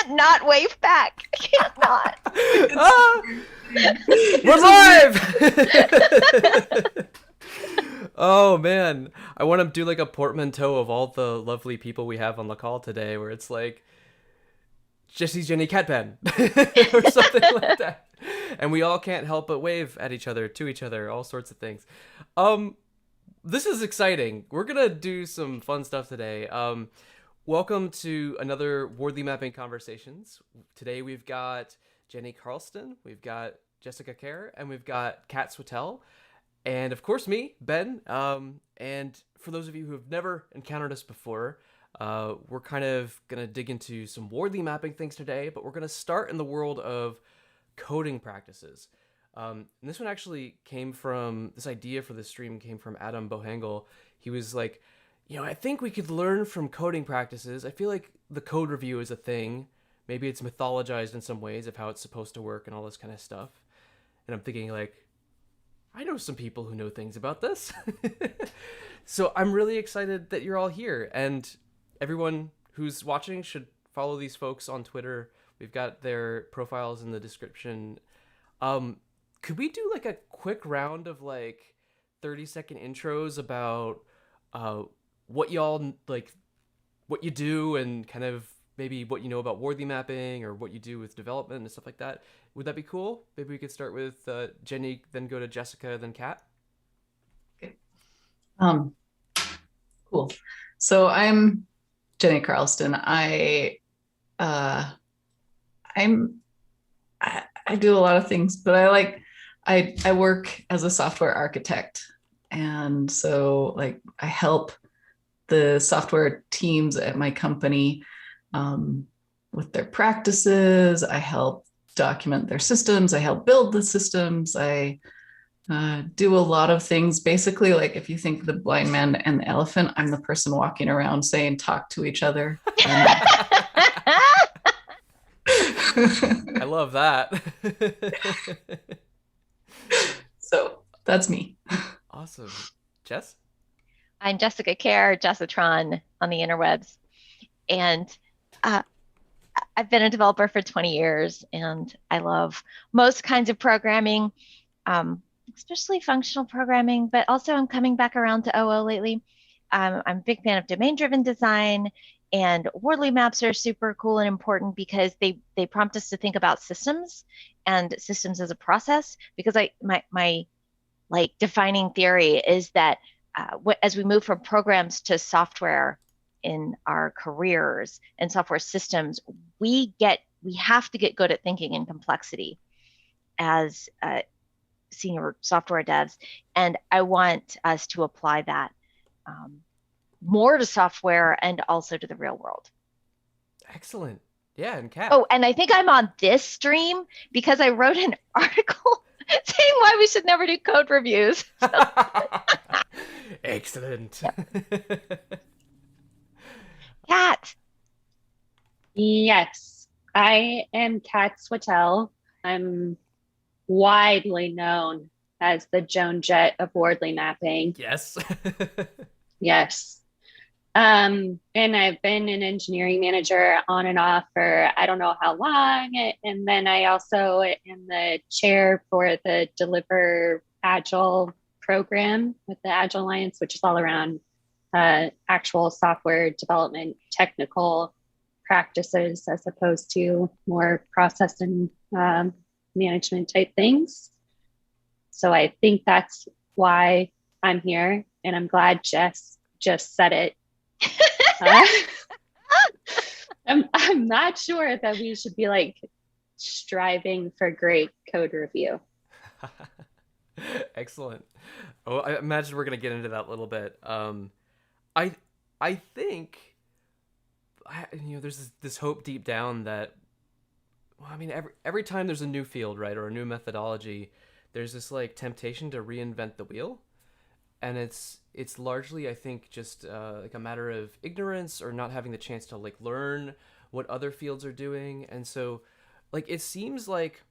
can't not wave back. I can't not. We're live! Oh man, I want to do like a portmanteau of all the lovely people we have on the call today, where it's like Jesse, Jenny, Catpan, or something like that, and we all can't help but wave at each other, to each other, all sorts of things. This is exciting. We're gonna do some fun stuff today. Welcome to another Wardley Mapping Conversations. Today we've got Jenny Carlston, we've got Jessica Kerr, and we've got Kat Wittel, and of course me, Ben. And for those of you who have never encountered us before, we're kind of gonna dig into some Wardley mapping things today, but we're gonna start in the world of coding practices. And this one actually came from, this idea for this stream came from Adam Bohangle. He was like, I think we could learn from coding practices. I feel like the code review is a thing. Maybe it's mythologized in some ways of how it's supposed to work and all this kind of stuff. And I'm thinking like, I know some people who know things about this. So I'm really excited that you're all here. And everyone who's watching should follow these folks on Twitter. We've got their profiles in the description. Could we do like a quick round of like 30-second intros about what y'all like, what you do, and kind of maybe what you know about Wardley mapping or what you do with development and stuff like that? Would that be cool? Maybe we could start with Jenny, then go to Jessica, then Kat. Okay. Cool. So I'm Jenny Carlston. I do a lot of things, but I work as a software architect. And so like I help the software teams at my company with their practices. I help document their systems. I help build the systems. I do a lot of things. Basically, like if you think the blind man and the elephant, I'm the person walking around saying, talk to each other. I love that. So that's me. Awesome. Jess? I'm Jessica Kerr, Jessitron on the interwebs. And I've been a developer for 20 years, and I love most kinds of programming, especially functional programming, but also I'm coming back around to OO lately. I'm a big fan of domain-driven design, and Wardley maps are super cool and important because they prompt us to think about systems and systems as a process, because my like defining theory is that as we move from programs to software in our careers and software systems, we have to get good at thinking in complexity as senior software devs. And I want us to apply that more to software and also to the real world. Excellent. Yeah, and Kat. Oh, and I think I'm on this stream because I wrote an article saying why we should never do code reviews. Excellent. Kat. Yes, I am Kat Wittel. I'm widely known as the Joan Jett of Wardley mapping. Yes. Yes. And I've been an engineering manager on and off for I don't know how long. And then I also am the chair for the Deliver Agile program with the Agile Alliance, which is all around actual software development, technical practices, as opposed to more process and management type things. So I think that's why I'm here. And I'm glad Jess just said it. I'm not sure that we should be like striving for great code review. Excellent. Oh, I imagine we're gonna get into that a little bit. I think there's this hope deep down that, well, I mean, every time there's a new field, right, or a new methodology, there's this like temptation to reinvent the wheel. And it's largely, I think, just like a matter of ignorance or not having the chance to like learn what other fields are doing. And so like it seems like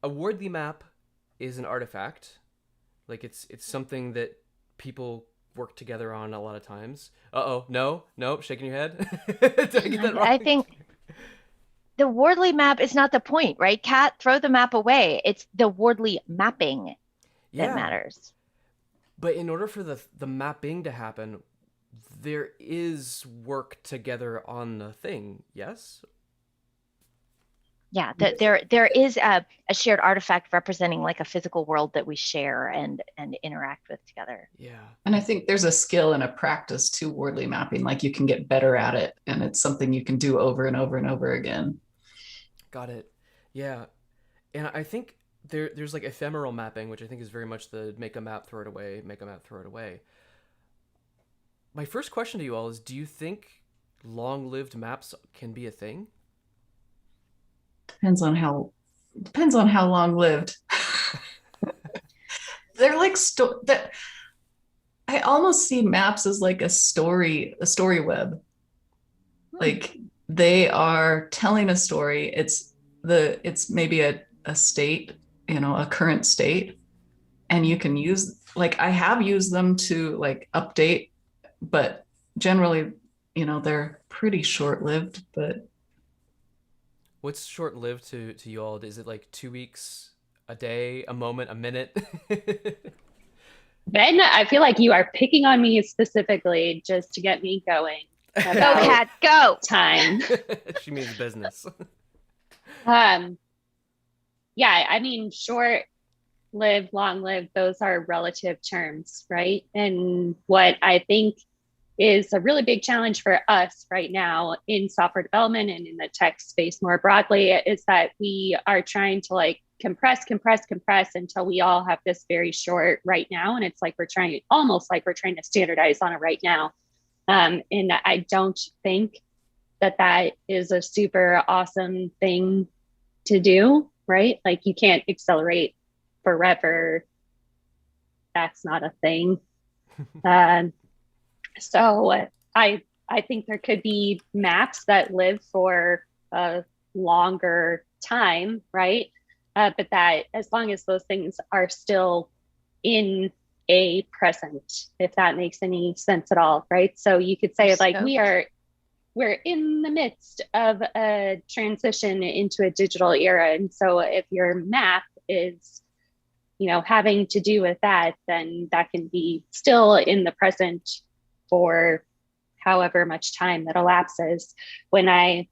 a Wardley map is an artifact. Like it's something that people work together on a lot of times. No, shaking your head. Did I get that wrong? I think the Wardley map is not the point, right? Cat, throw the map away. It's the Wardley mapping that matters. But in order for the mapping to happen, there is work together on the thing, yes? Yeah, there is a shared artifact representing like a physical world that we share and interact with together. Yeah. And I think there's a skill and a practice to Wardley mapping. Like you can get better at it, and it's something you can do over and over and over again. Got it. Yeah. And I think there's like ephemeral mapping, which I think is very much the make a map, throw it away, make a map, throw it away. My first question to you all is, do you think long-lived maps can be a thing? Depends on how long lived. They're like that. I almost see maps as like a story web. Like they are telling a story. It's maybe a state, a current state, and you can use, like, I have used them to like update, but generally, they're pretty short-lived. But what's short-lived to you all? Is it like 2 weeks, a day, a moment, a minute? Ben, I feel like you are picking on me specifically just to get me going. Go, Cat, go. Time. She means business. Yeah, I mean, short lived, long lived, those are relative terms, right? And what I think is a really big challenge for us right now in software development and in the tech space more broadly is that we are trying to like compress until we all have this very short right now. And it's like almost like we're trying to standardize on it right now. And I don't think that is a super awesome thing to do, right? Like you can't accelerate forever. That's not a thing. So I think there could be maps that live for a longer time, right? But that as long as those things are still in a present, if that makes any sense at all, right? So you could say like we're in the midst of a transition into a digital era. And so if your map is, having to do with that, then that can be still in the present for however much time that elapses. When I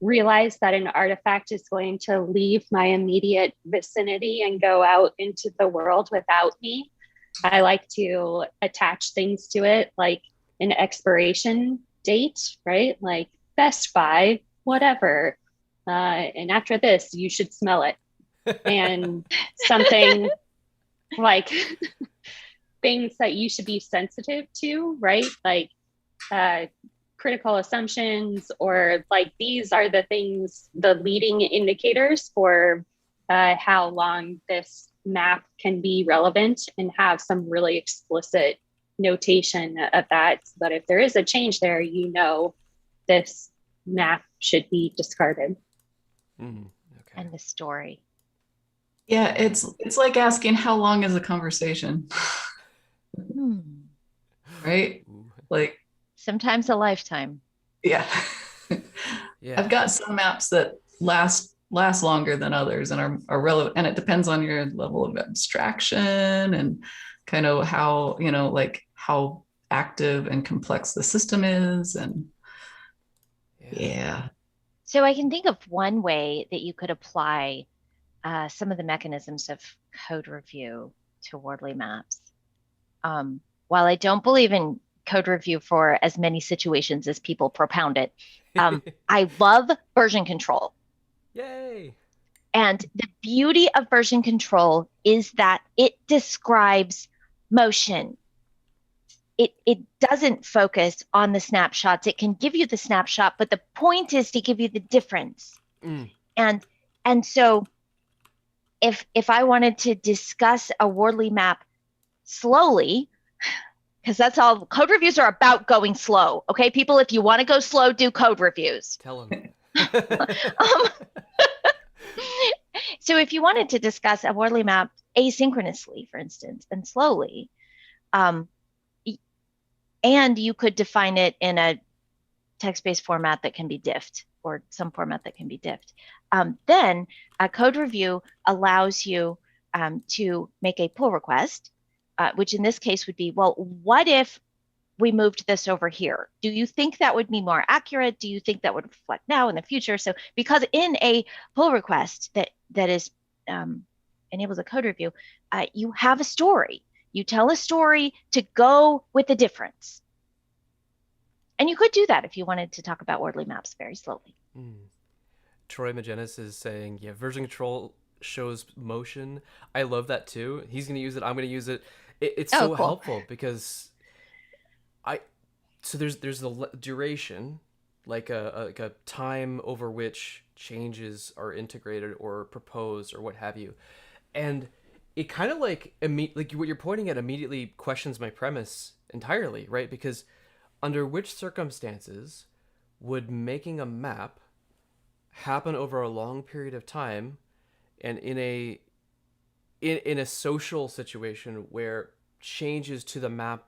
realize that an artifact is going to leave my immediate vicinity and go out into the world without me, I like to attach things to it, like an expiration date, right? Like Best Buy, whatever. And after this, you should smell it. And something like things that you should be sensitive to, right? Like critical assumptions, or like these are the things, the leading indicators for how long this map can be relevant, and have some really explicit notation of that, so that if there is a change there, this map should be discarded. Okay. And the story. Yeah, it's like asking how long is a conversation, right? Like sometimes a lifetime. Yeah. Yeah. I've got some maps that last longer than others and are relevant, and it depends on your level of abstraction and kind of how, like how active and complex the system is. And yeah. So I can think of one way that you could apply some of the mechanisms of code review to Wardley maps. While I don't believe in code review for as many situations as people propound it, I love version control. Yay! And the beauty of version control is that it describes motion. It doesn't focus on the snapshots. It can give you the snapshot, but the point is to give you the difference. And so if I wanted to discuss a Wardley map slowly, because that's all code reviews are about, going slow. Okay, people, if you want to go slow, do code reviews. Tell them. So if you wanted to discuss a Wardley map asynchronously, for instance, and slowly, and you could define it in a text-based format that can be diffed, or some format that can be diffed. Then a code review allows you to make a pull request, which in this case would be, well, what if we moved this over here? Do you think that would be more accurate? Do you think that would reflect now in the future? So because in a pull request that is enables a code review, you have a story. You tell a story to go with the difference. And you could do that if you wanted to talk about Wardley maps very slowly. Troy Magenis is saying, yeah, version control shows motion. I love that too. He's going to use it. I'm going to use it. It's so cool. helpful because so there's the duration, like a time over which changes are integrated or proposed or what have you. And it kind of like what you're pointing at immediately questions my premise entirely, right? Because under which circumstances would making a map happen over a long period of time and in a social situation where changes to the map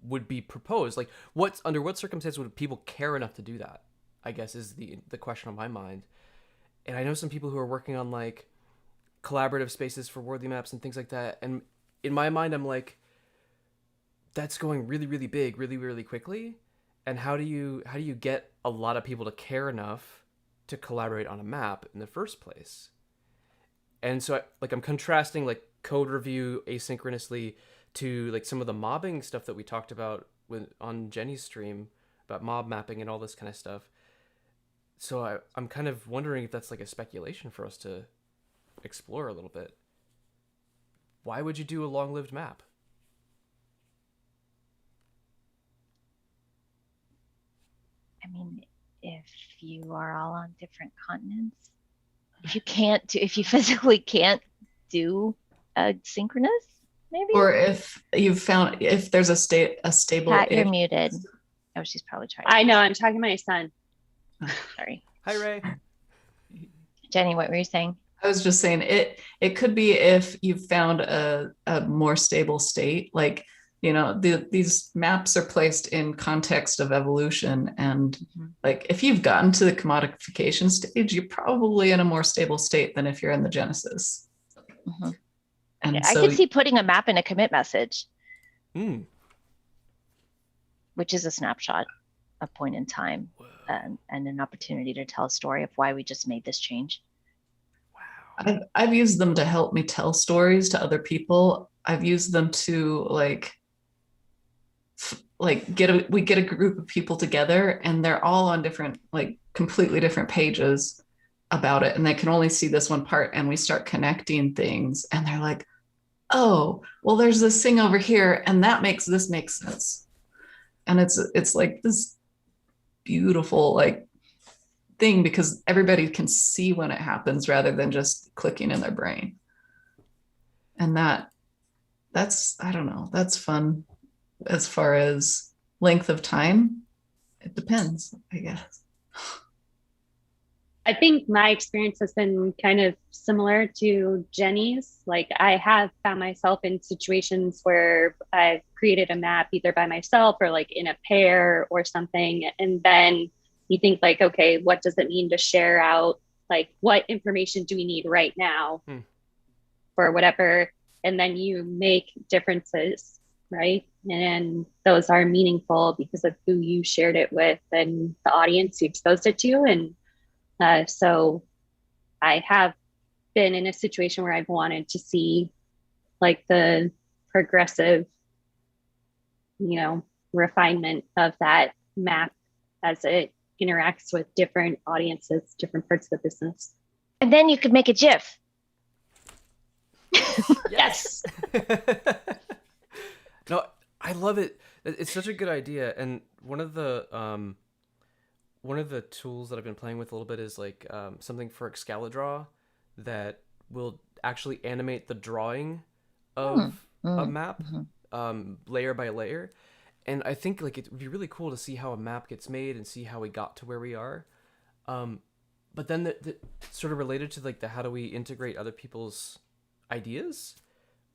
would be proposed? Like under what circumstances would people care enough to do that, I guess, is the question on my mind. And I know some people who are working on like collaborative spaces for Wordly maps and things like that, and in my mind I'm like, that's going really, really big, really, really quickly. And how do you get a lot of people to care enough to collaborate on a map in the first place? And so I'm contrasting like code review asynchronously to like some of the mobbing stuff that we talked about on Jenny's stream about mob mapping and all this kind of stuff. So I'm kind of wondering if that's like a speculation for us to explore a little bit. Why would you do a long-lived map? I mean, if you are all on different continents, if you physically can't do synchronous, maybe. Or if there's a stable. Pat, you're muted. Oh, she's probably trying. I know. I'm talking to my son. Sorry. Hi, Ray. Jenny, what were you saying? I was just saying it could be if you've found a more stable state, like, you know, these maps are placed in context of evolution. And like, if you've gotten to the commodification stage, you're probably in a more stable state than if you're in the Genesis. And I could see putting a map in a commit message, which is a snapshot, a point in time, and an opportunity to tell a story of why we just made this change. I've used them to help me tell stories to other people. I've used them to we get a group of people together and they're all on different, like completely different pages about it. And they can only see this one part, and we start connecting things and they're like, oh, well, there's this thing over here and that makes sense. And it's like this beautiful, like, thing, because everybody can see when it happens rather than just clicking in their brain. And that's I don't know, that's fun. As far as length of time, it depends, I guess. I think my experience has been kind of similar to Jenny's. Like, I have found myself in situations where I've created a map either by myself or like in a pair or something, and then you think like, okay, what does it mean to share out? Like, what information do we need right now for whatever? And then you make differences, right? And those are meaningful because of who you shared it with and the audience you exposed it to. And so I have been in a situation where I've wanted to see like the progressive, you know, refinement of that map as it interacts with different audiences, different parts of the business. And then you could make a GIF. Yes. No, I love it. It's such a good idea. And one of the tools that I've been playing with a little bit is like something for Excalidraw that will actually animate the drawing of a map layer by layer. And I think like it would be really cool to see how a map gets made and see how we got to where we are. But then the sort of related to like the how do we integrate other people's ideas.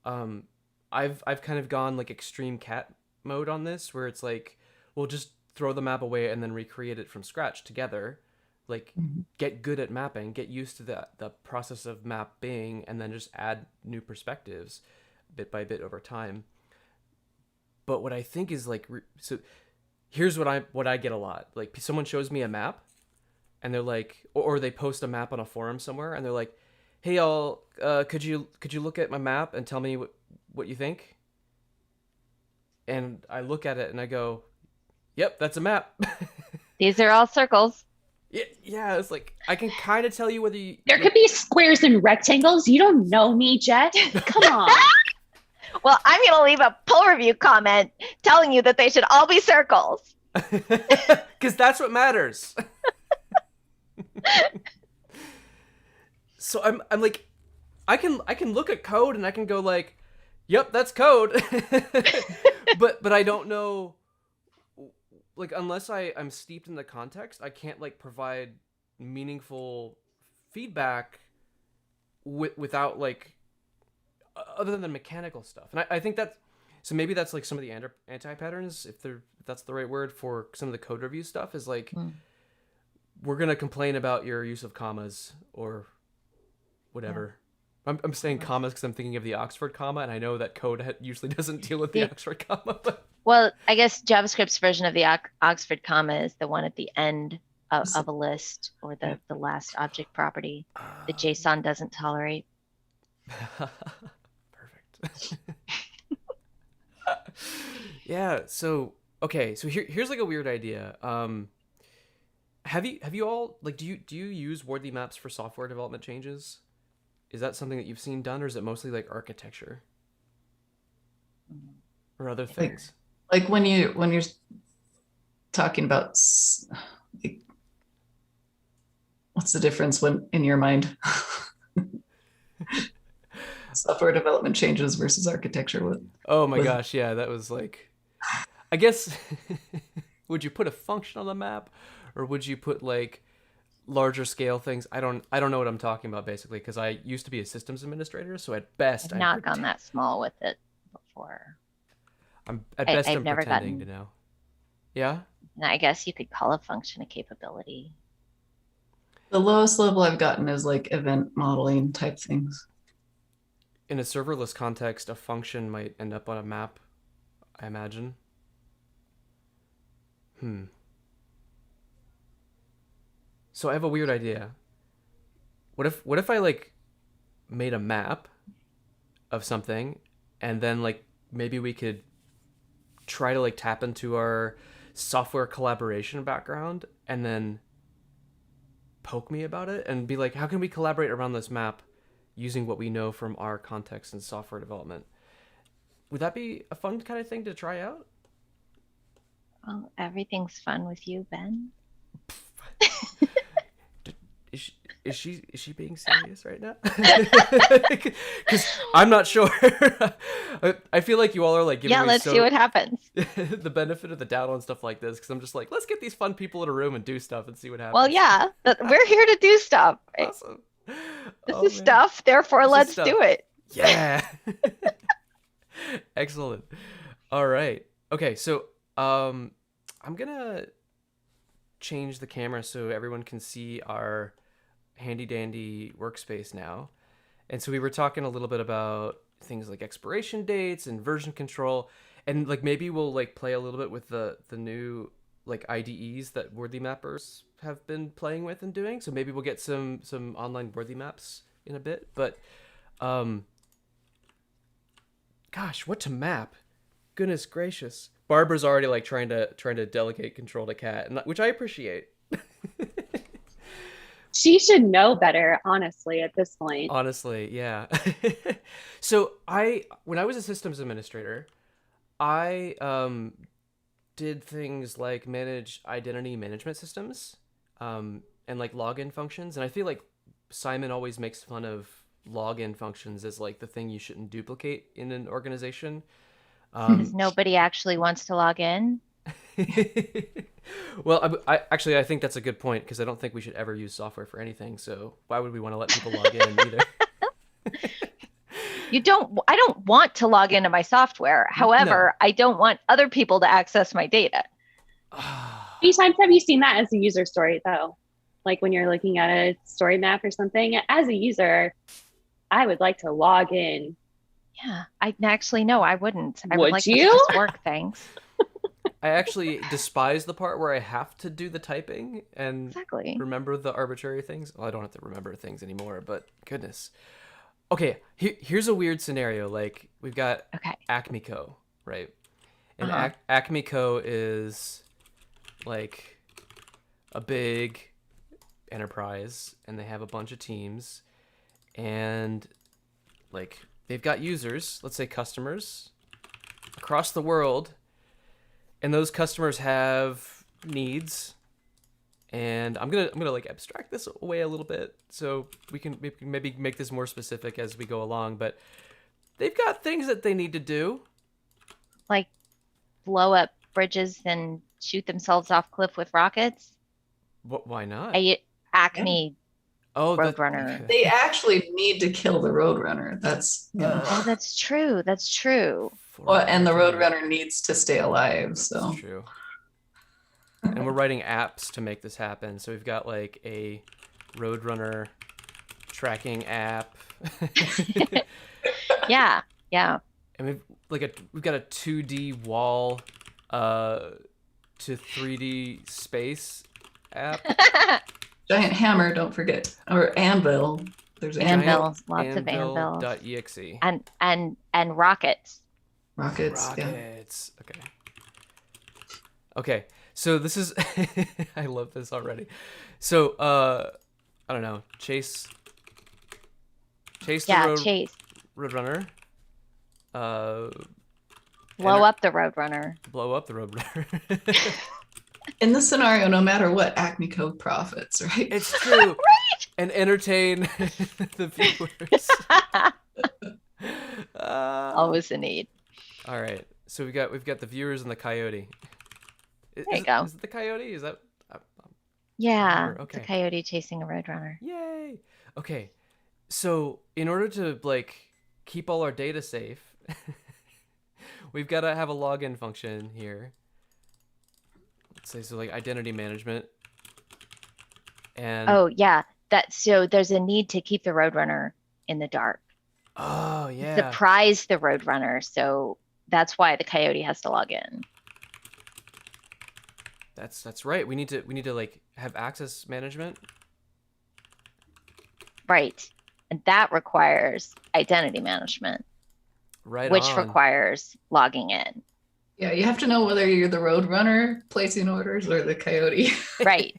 I've kind of gone like extreme cat mode on this, where it's like we'll just throw the map away and then recreate it from scratch together, like Mhm. get good at mapping, get used to the process of mapping, and then just add new perspectives bit by bit over time. But what I think is like, so here's what I get a lot. Like someone shows me a map and they're like, or they post a map on a forum somewhere and they're like, hey y'all, could you look at my map and tell me what you think? And I look at it and I go, yep, that's a map. These are all circles. Yeah, it's like I can kind of tell you whether you. There could be squares and rectangles. You don't know me, Jess. Come on. Well, I'm going to leave a pull review comment telling you that they should all be circles. Because that's what matters. So I'm like, I can look at code and I can go like, yep, that's code. but I don't know, like, unless I'm steeped in the context, I can't like provide meaningful feedback without like other than mechanical stuff. And I think that's, so maybe that's like some of the anti-patterns, if that's the right word for some of the code review stuff, is like, we're going to complain about your use of commas or whatever. Yeah. I'm saying commas because I'm thinking of the Oxford comma, and I know that code usually doesn't deal with the Oxford comma. But... Well, I guess JavaScript's version of the Oxford comma is the one at the end of a list, or the last object property that JSON doesn't tolerate. Perfect. Yeah. So okay. So here's like a weird idea. Have you all like, do you use Wardley maps for software development changes? Is that something that you've seen done, or is it mostly like architecture or other things? Like when you're talking about, like, what's the difference when in your mind? Software development changes versus architecture. Oh my gosh, yeah, that was like, I guess, would you put a function on the map, or would you put like larger scale things? I don't know what I'm talking about, basically, because I used to be a systems administrator, so at best I've not gone that small with it before. I'm I've never pretending to know. Yeah? I guess you could call a function a capability. The lowest level I've gotten is like event modeling type things. In a serverless context, a function might end up on a map, I imagine. So I have a weird idea. What if I like made a map of something, and then like maybe we could try to like tap into our software collaboration background and then poke me about it and be like, how can we collaborate around this map using what we know from our context in software development? Would that be a fun kind of thing to try out? Well, everything's fun with you, Ben. Is she being serious right now? Because I'm not sure. I feel like you all are like giving me let's see what happens. the benefit of the doubt on stuff like this, because I'm just like, let's get these fun people in a room and do stuff and see what happens. Well, yeah, we're here to do stuff. Right? Awesome. This is stuff, therefore let's do it. Yeah. Excellent. All right. Okay, so I'm gonna change the camera so everyone can see our handy dandy workspace now. And so we were talking a little bit about things like expiration dates and version control, and like maybe we'll like play a little bit with the new like IDEs that Wordly mappers have been playing with and doing. So maybe we'll get some online Wordly maps in a bit. But gosh, what to map? Goodness gracious. Barbara's already like trying to delegate control to Kat, and which I appreciate. She should know better, honestly, at this point. Honestly, yeah. So when I was a systems administrator, I did things like manage identity management systems, and like login functions. And I feel like Simon always makes fun of login functions as like the thing you shouldn't duplicate in an organization. Because nobody actually wants to log in. Well, I think that's a good point, because I don't think we should ever use software for anything. So why would we want to let people log in either? I don't want to log into my software. However, No. I don't want other people to access my data. How many times have you seen that as a user story, though? like when you're looking at a story map or something, as a user, I would like to log in. Yeah, I actually no, I wouldn't. I would Would like you? to just work things. I actually despise the part where I have to do the typing and Exactly. remember the arbitrary things. Well, I don't have to remember things anymore, but goodness. Okay, here's a weird scenario. Like, we've got Okay. Acme Co, right? And Uh-huh. Acme Co is like a big enterprise, and they have a bunch of teams, and like they've got users, let's say customers, across the world, and those customers have needs. And I'm gonna like abstract this away a little bit so we can maybe make this more specific as we go along. But they've got things that they need to do. Like blow up bridges and shoot themselves off cliff with rockets. Why not? Acme Oh, Roadrunner. They actually need to kill the Roadrunner. That's, you know. Oh, that's true. That's true. Well, and the Roadrunner needs to stay alive, so. That's true. And we're writing apps to make this happen. So we've got like a Roadrunner tracking app. Yeah. Yeah. And we've got a 2D wall to 3D space app. Giant hammer, don't forget. Or anvil. There's Anvil. Lots of anvils. Anvil.exe. And rockets. Rockets. Yeah. Rockets. Okay. Okay. So this is I love this already. So I don't know. Chase Chase. Roadrunner. Blow up the Roadrunner. Blow up the Roadrunner. In this scenario, no matter what, Acme Co profits, right? It's true. Right. And entertain the viewers. Always a need. All right. So we've got the viewers and the Coyote. There you go. Is it the Coyote? Is that? Yeah. Okay. It's a coyote chasing a Roadrunner. Yay. Okay. So in order to like keep all our data safe, we've got to have a login function here. Let's say so like identity management. And Oh yeah. So there's a need to keep the Roadrunner in the dark. oh yeah. Surprise the Roadrunner. So that's why the Coyote has to log in. That's right. We need to like have access management. Right. And that requires identity management. Right. Which on. requires logging in. Yeah, you have to know whether you're the Roadrunner placing orders or the Coyote. Right.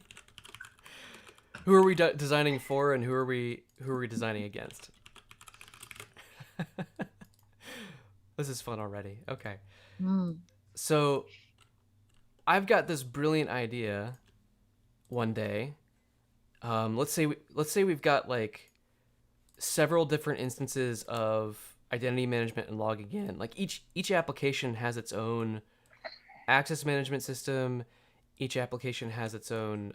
Who are we designing for, and who are we designing against? This is fun already. Okay. So I've got this brilliant idea one day. Let's say we've got like several different instances of identity management and logging in. Like each application has its own access management system. Each application has its own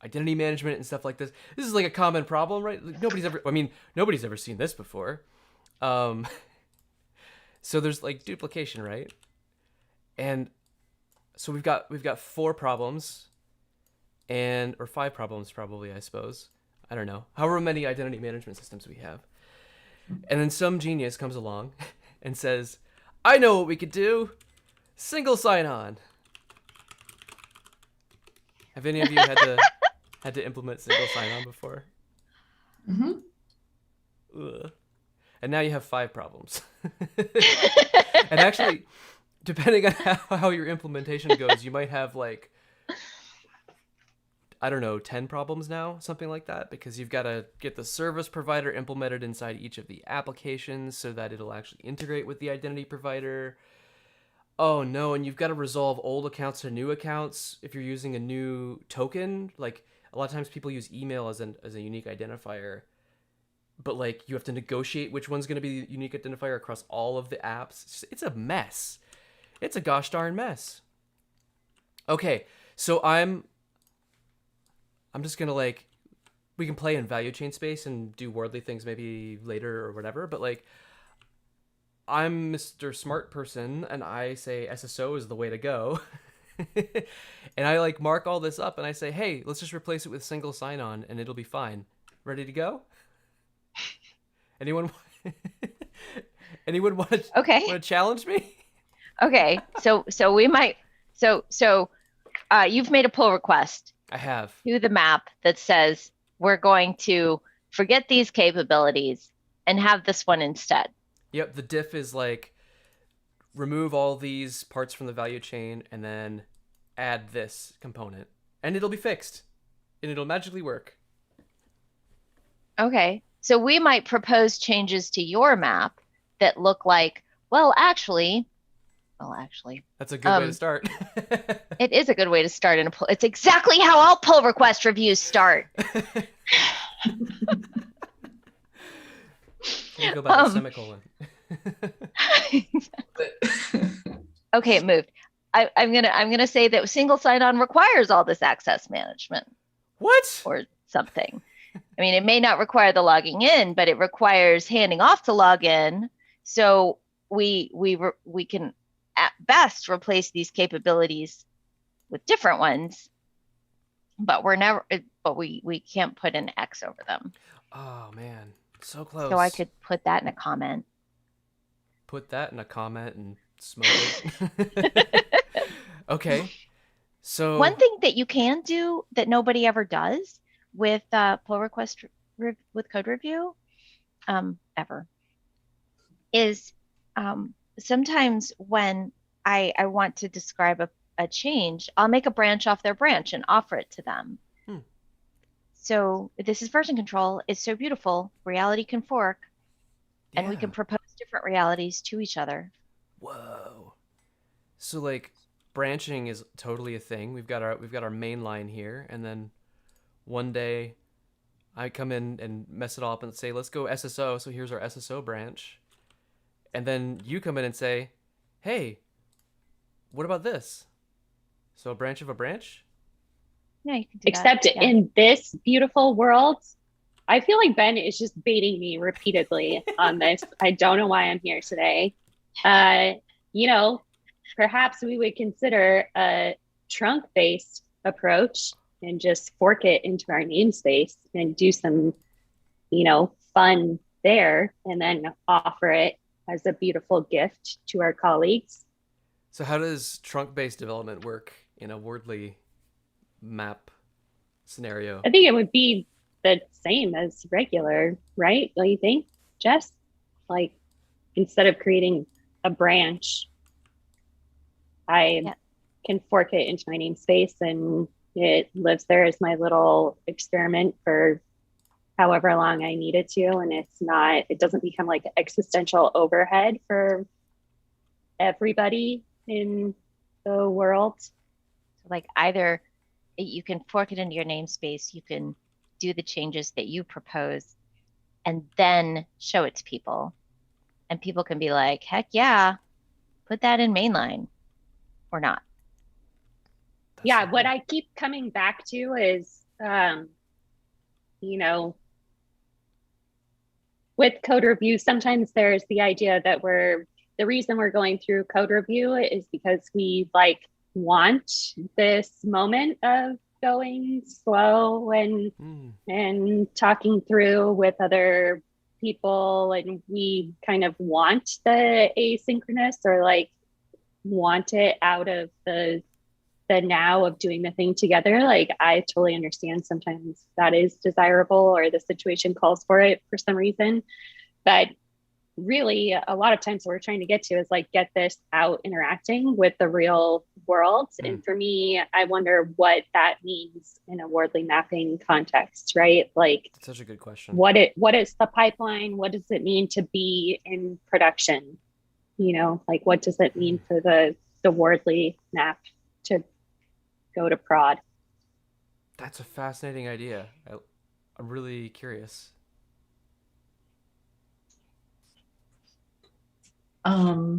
identity management and stuff like this. This is like a common problem, right? Like nobody's ever seen this before. So there's like duplication, right? And so we've got 4 problems or 5 problems probably, I suppose. I don't know. However many identity management systems we have. And then some genius comes along and says, I know what we could do. Single sign-on. Have any of you had to implement single sign-on before? Mm-hmm. Ugh. And now you have 5 problems. And actually, depending on how your implementation goes, you might have like, I don't know, 10 problems now, something like that, because you've got to get the service provider implemented inside each of the applications so that it'll actually integrate with the identity provider. Oh no, and you've got to resolve old accounts to new accounts if you're using a new token. Like a lot of times people use email as a unique identifier, but like you have to negotiate which one's going to be the unique identifier across all of the apps. It's a mess. It's a gosh darn mess. Okay, so I'm just gonna like, we can play in value chain space and do Wardley things maybe later or whatever, but like, I'm Mr. Smart Person and I say SSO is the way to go. And I like mark all this up and I say, hey, let's just replace it with single sign-on and it'll be fine. Ready to go? Anyone? Anyone want to challenge me? Okay. So we might. You've made a pull request. I have. To the map that says we're going to forget these capabilities and have this one instead. Yep. The diff is like remove all these parts from the value chain and then add this component, and it'll be fixed, and it'll magically work. Okay. So we might propose changes to your map that look like, well, actually. That's a good way to start. It is a good way to start in a pull. It's exactly how all pull request reviews start. You go by the semicolon. Okay, it moved. I'm gonna say that single sign-on requires all this access management. What? Or something. I mean, it may not require the logging in, but it requires handing off to log in. So we can at best replace these capabilities with different ones, but we can't put an X over them. Oh man, so close. So I could put that in a comment. Put that in a comment and smoke it. Okay. So one thing that you can do that nobody ever does with pull request with code review ever is sometimes when I want to describe a change, I'll make a branch off their branch and offer it to them. So this is version control. It's so beautiful. Reality can fork, and we can propose different realities to each other. Whoa. So like branching is totally a thing. We've got our main line here, and then one day I come in and mess it all up and say, let's go SSO. So here's our SSO branch. And then you come in and say, hey, what about this? So a branch of a branch? Yeah, you can do Except that. Yeah. in this beautiful world, I feel like Ben is just baiting me repeatedly on this. I don't know why I'm here today. Perhaps we would consider a trunk-based approach and just fork it into our namespace and do some, fun there, and then offer it as a beautiful gift to our colleagues. So how does trunk-based development work in a Wardley map scenario? I think it would be the same as regular, right? Don't you think, Jess? Like, instead of creating a branch, I can fork it into my namespace and it lives there as my little experiment for however long I need it to. And it doesn't become like an existential overhead for everybody in the world. So like either you can fork it into your namespace, you can do the changes that you propose and then show it to people. And people can be like, heck yeah, put that in mainline or not. Yeah, what I keep coming back to is, with code review, sometimes there's the idea that the reason we're going through code review is because we want this moment of going slow and talking through with other people, and we kind of want the asynchronous or want it out of the now of doing the thing together. I totally understand sometimes that is desirable or the situation calls for it for some reason, but really a lot of times what we're trying to get to is get this out interacting with the real world. And for me, I wonder what that means in a Wardley mapping context, right? That's such a good question. What is the pipeline? What does it mean to be in production? What does it mean for the Wardley map to go to prod? That's a fascinating idea. I'm really curious. I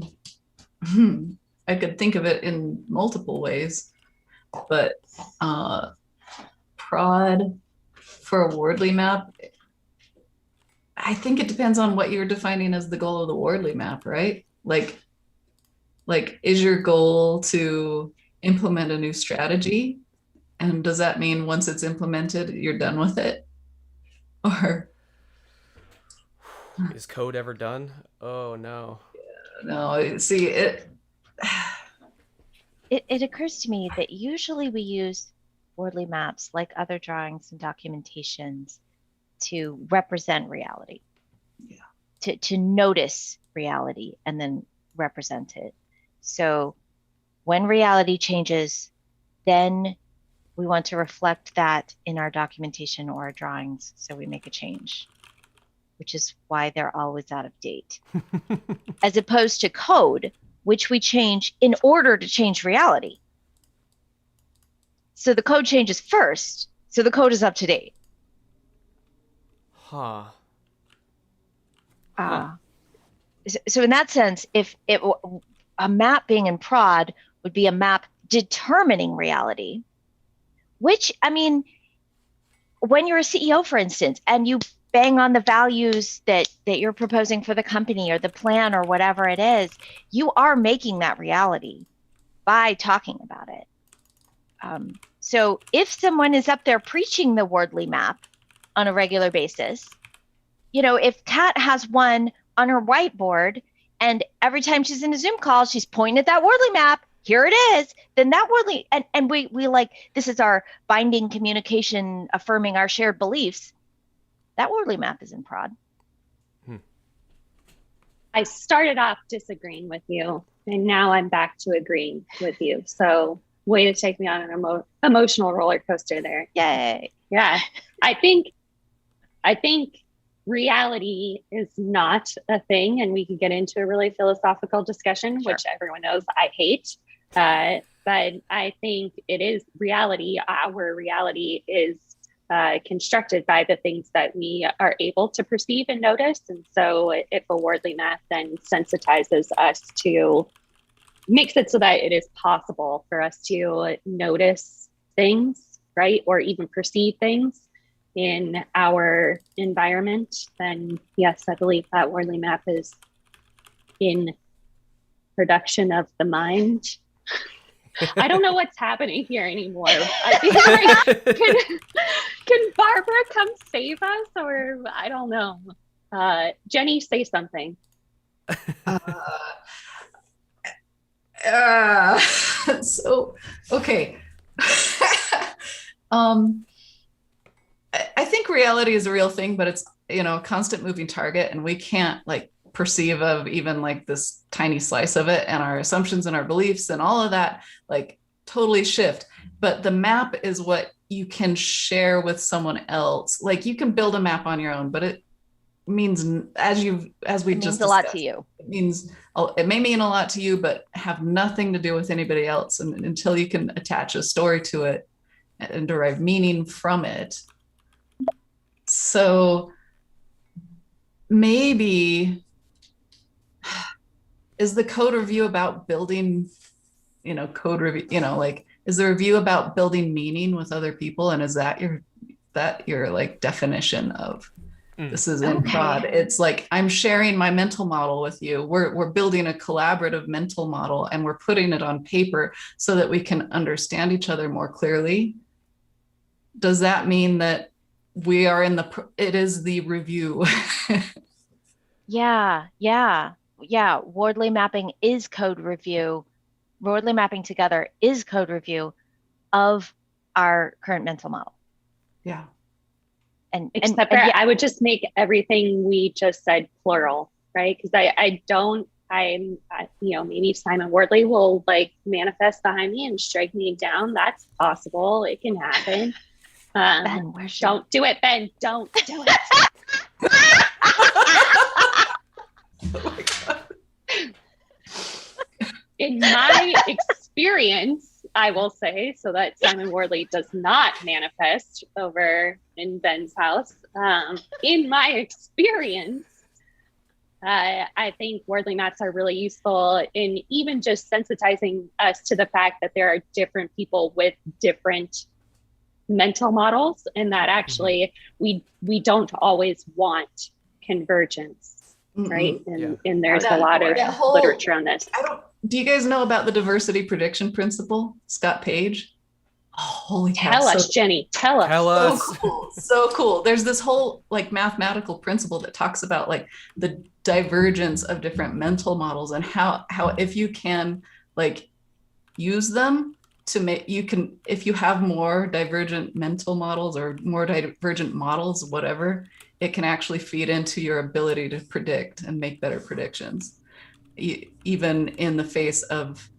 could think of it in multiple ways, but prod for a Wardley map, I think it depends on what you're defining as the goal of the Wardley map, right? Is your goal to implement a new strategy? And does that mean once it's implemented, you're done with it? Or is code ever done? Oh no. no, see it. It occurs to me that usually we use Wardley maps like other drawings and documentations to represent reality. Yeah. To notice reality and then represent it. So when reality changes, then we want to reflect that in our documentation or our drawings. So we make a change, which is why they're always out of date. As opposed to code, which we change in order to change reality. So the code changes first, so the code is up to date. Huh. So in that sense, if a map being in prod would be a map determining reality, which, I mean, when you're a CEO, for instance, and you bang on the values that you're proposing for the company or the plan or whatever it is, you are making that reality by talking about it. So if someone is up there preaching the Wardley map on a regular basis, if Kat has one on her whiteboard and every time she's in a Zoom call, she's pointing at that Wardley map, here it is, then that Wardley, and we like, this is our binding communication affirming our shared beliefs. That Wardley map is in prod. I started off disagreeing with you, and now I'm back to agreeing with you. So way to take me on an emotional roller coaster there. Yay. Yeah. I think reality is not a thing, and we could get into a really philosophical discussion, sure, which everyone knows I hate. But I think it is reality. Our reality is constructed by the things that we are able to perceive and notice. And so if a Wardley map then sensitizes us to, makes it so that it is possible for us to notice things, right? Or even perceive things in our environment, then yes, I believe that Wardley map is in production of the mind. I don't know what's happening here anymore. I feel like, can Barbara come save us? Or I don't know. Jenny, say something. So, okay. I think reality is a real thing, but it's, a constant moving target, and we can't perceive of even this tiny slice of it, and our assumptions and our beliefs and all of that totally shift. But the map is what you can share with someone else. You can build a map on your own, but it means, as we just means a lot to you. It may mean a lot to you, but have nothing to do with anybody else. And until you can attach a story to it and derive meaning from it. So maybe, is the code review about building, code review, is the review about building meaning with other people? And is that your definition of this is in prod? It's I'm sharing my mental model with you. We're building a collaborative mental model, and we're putting it on paper so that we can understand each other more clearly. Does that mean that we are it is the review? Yeah. Wardley mapping is code review. Wardley mapping together is code review of our current mental model. Yeah. Except for I would just make everything we just said plural, right? Because maybe Simon Wardley will manifest behind me and strike me down. That's possible. It can happen. Ben, don't do it, Ben. Don't do it. Oh my God. In my experience, I will say, so that Simon Wardley does not manifest over in Ben's house. In my experience, I think Wardley maps are really useful in even just sensitizing us to the fact that there are different people with different mental models, and that actually we don't always want convergence, right? And there's a lot of literature on this. Do you guys know about the diversity prediction principle? Scott Page? Oh, holy cow. Tell us, Jenny. Tell us. Tell So us. cool. So cool. There's this whole like mathematical principle that talks about like the divergence of different mental models and how if you can like use them to make, you can, if you have more divergent mental models or more divergent models, whatever, it can actually feed into your ability to predict and make better predictions, even in the face of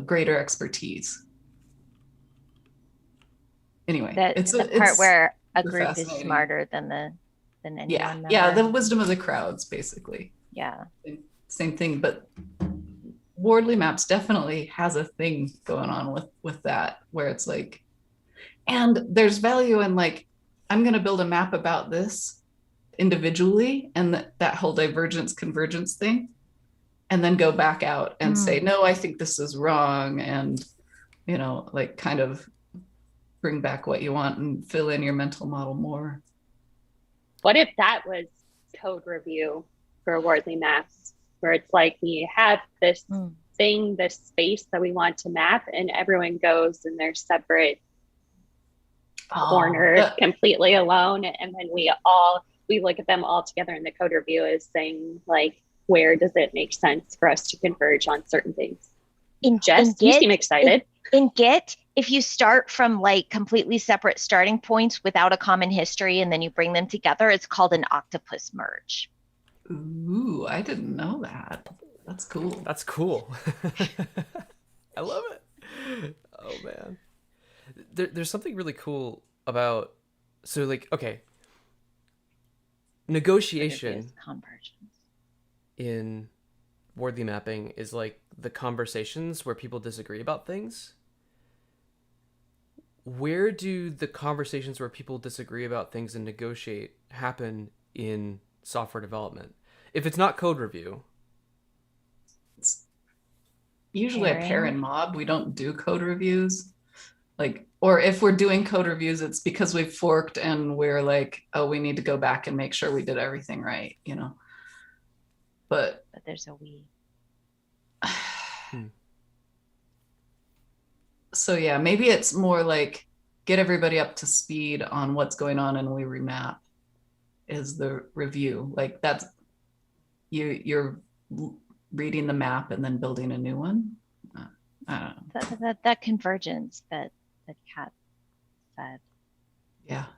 greater expertise. Anyway, It's the part where a group is fascinating. smarter than any Yeah, one member. yeah, the wisdom of the crowds, basically. Yeah. Same thing, but Wardley Maps definitely has a thing going on with that, where it's like, and there's value in like, I'm going to build a map about this individually, and that whole divergence convergence thing, and then go back out and say, no, I think this is wrong, and you know, like kind of bring back what you want and fill in your mental model more. What if that was code review for Wardley Maps, where it's like we have this thing, this space that we want to map, and everyone goes in their separate corner, completely alone, and then we look at them all together in the code review as saying like, where does it make sense for us to converge on certain things? Jess, you seem excited. In Git, if you start from like completely separate starting points without a common history and then you bring them together, it's called an octopus merge. Ooh, I didn't know that. That's cool. That's cool. I love it. Oh man. There's something really cool about, so like, okay, negotiation in Wardley mapping is like the conversations where people disagree about things. Where do the conversations where people disagree about things and negotiate happen in software development? If it's not code review. It's usually a pair and mob. We don't do code reviews. Like, or if we're doing code reviews, it's because we've forked and we're like, oh, we need to go back and make sure we did everything right, you know? But there's a we. So yeah, maybe it's more like get everybody up to speed on what's going on and we remap is the review. Like that's, you're reading the map and then building a new one. I don't know. That convergence that Kat said.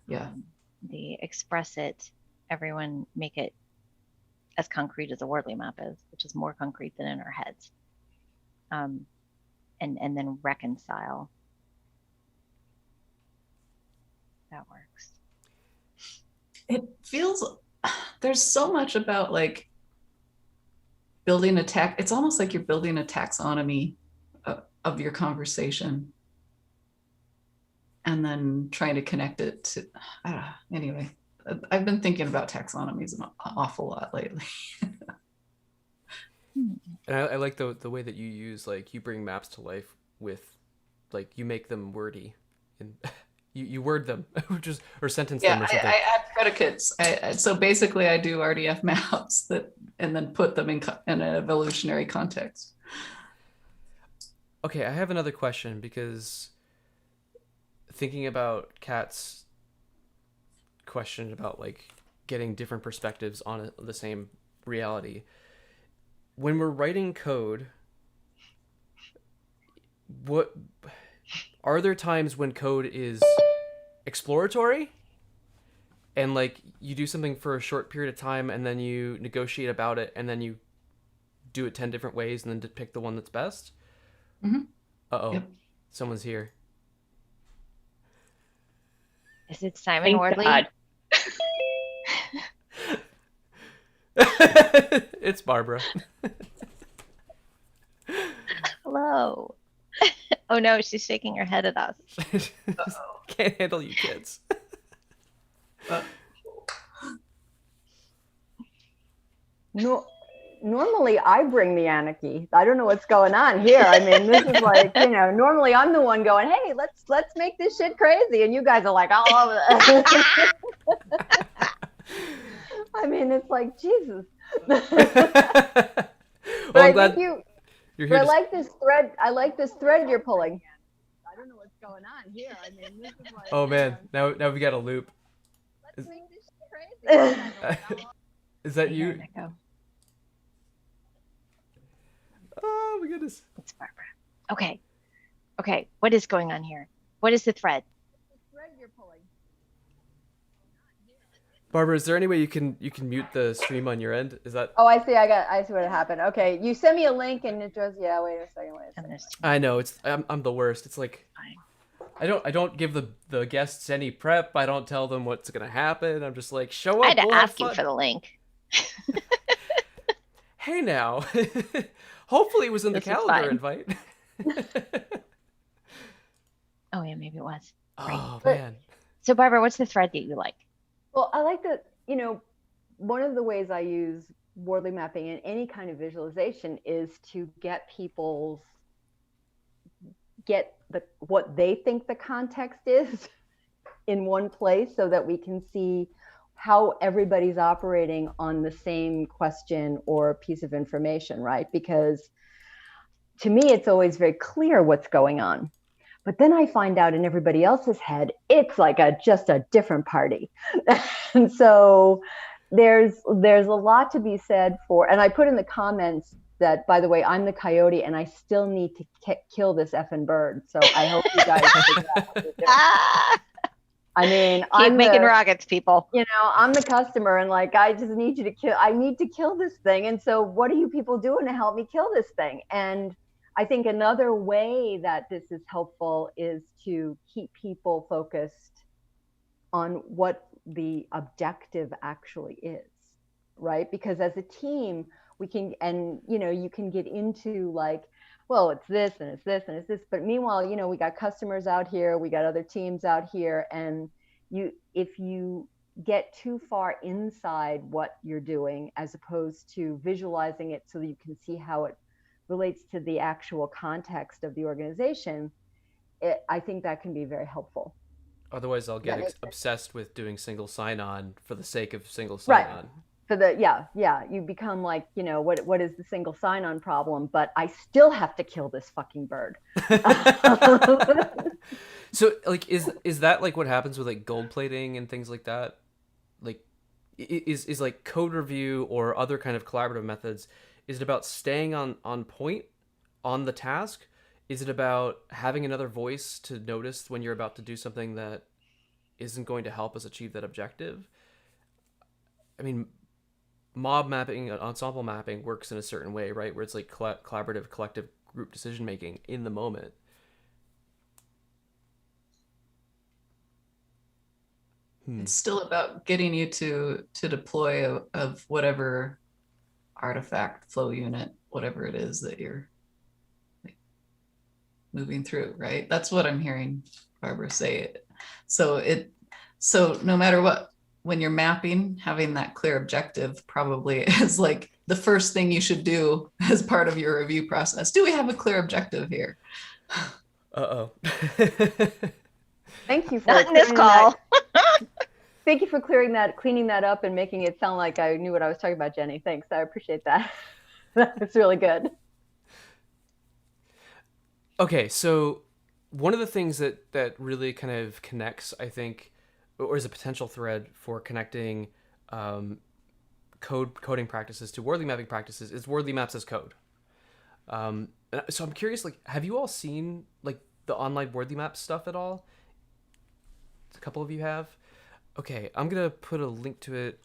Yeah. The express it, everyone make it as concrete as a Wardley map is, which is more concrete than in our heads. And then reconcile. That works. It feels, there's so much about like building a it's almost like you're building a taxonomy of your conversation and then trying to connect it to, anyway, I've been thinking about taxonomies an awful lot lately. And I like the way that you use, like, you bring maps to life with, like, you make them wordy and you word them or sentence them or something. I add predicates. So basically I do RDF maps and then put them in an evolutionary context. Okay, I have another question, because thinking about Kat's question about like getting different perspectives on the same reality. When we're writing code, what are there times when code is exploratory and like you do something for a short period of time and then you negotiate about it and then you do it 10 different ways and then pick the one that's best? Yep. Someone's here. Is it Simon Wardley? It's Barbara. Hello. Oh no, she's shaking her head at us. Can't handle you kids. No, normally I bring the anarchy. I don't know what's going on here. I mean, this is like, normally I'm the one going, hey, let's make this shit crazy, and you guys are like all over that. I mean, it's like Jesus. Well, I'm glad You're But here I to. like this thread. I like this thread you're pulling. I don't know what's going on here. I mean, this is like. Oh man, now we got a loop. Let's make this shit crazy. Is that Hey, you? there I go. Oh my goodness. It's Barbara. Okay. Okay. What is going on here? What is the thread? The thread you're pulling. Barbara, is there any way you can mute the stream on your end? Is that? Oh, I see. I see what happened. Okay, you send me a link and it just. Yeah. Wait a second. And this. I know I'm the worst. It's like Fine. I don't give the guests any prep. I don't tell them what's gonna happen. I'm just like, show up. I had to we'll have ask you fun. for the link. Hey now. Hopefully it was in the This is calendar fine. invite. Oh yeah, maybe it was. Oh But- man. So Barbara, what's the thread that you like? Well, I like that. One of the ways I use Wardley mapping in any kind of visualization is to get what they think the context is in one place, so that we can see how everybody's operating on the same question or piece of information, right? Because to me, it's always very clear what's going on. But then I find out in everybody else's head, it's like just a different party. And so there's a lot to be said for, and I put in the comments that, by the way, I'm the Coyote and I still need to kill this effing bird. So I hope you guys figure out what you're doing. Ah, I mean, keep I'm making the, rockets, people. I'm the customer and like, I just need you to I need to kill this thing. And so what are you people doing to help me kill this thing? And I think another way that this is helpful is to keep people focused on what the objective actually is, right? Because as a team, we can, and you can get into like, well, it's this and it's this and it's this. But meanwhile, we got customers out here, we got other teams out here, and if you get too far inside what you're doing, as opposed to visualizing it so that you can see how it relates to the actual context of the organization, I think that can be very helpful. Otherwise, I'll That get makes sense. obsessed with doing single sign-on for the sake of single Right. sign-on. For the you become like, what is the single sign-on problem? But I still have to kill this fucking bird. So, like, is that like what happens with like gold plating and things like that? Like, is like code review or other kind of collaborative methods? Is it about staying on point on the task? Is it about having another voice to notice when you're about to do something that isn't going to help us achieve that objective? I mean, mob mapping, ensemble mapping works in a certain way, right? Where it's like collaborative, collective group decision making in the moment. It's still about getting you to deploy of whatever artifact flow unit, whatever it is that you're like moving through, right? That's what I'm hearing Barbara say. So no matter what, when you're mapping, having that clear objective probably is like the first thing you should do as part of your review process. Do we have a clear objective here? Uh-oh. Thank you for Not in this clearing call. Thank you for cleaning that up and making it sound like I knew what I was talking about, Jenny. Thanks. I appreciate that. That's really good. Okay, so one of the things that really kind of connects, I think, or is a potential thread for connecting coding practices to Wardley mapping practices is Wardley maps as code. So I'm curious, like, have you all seen like the online Wardley map stuff at all? A couple of you have. Okay, I'm gonna put a link to it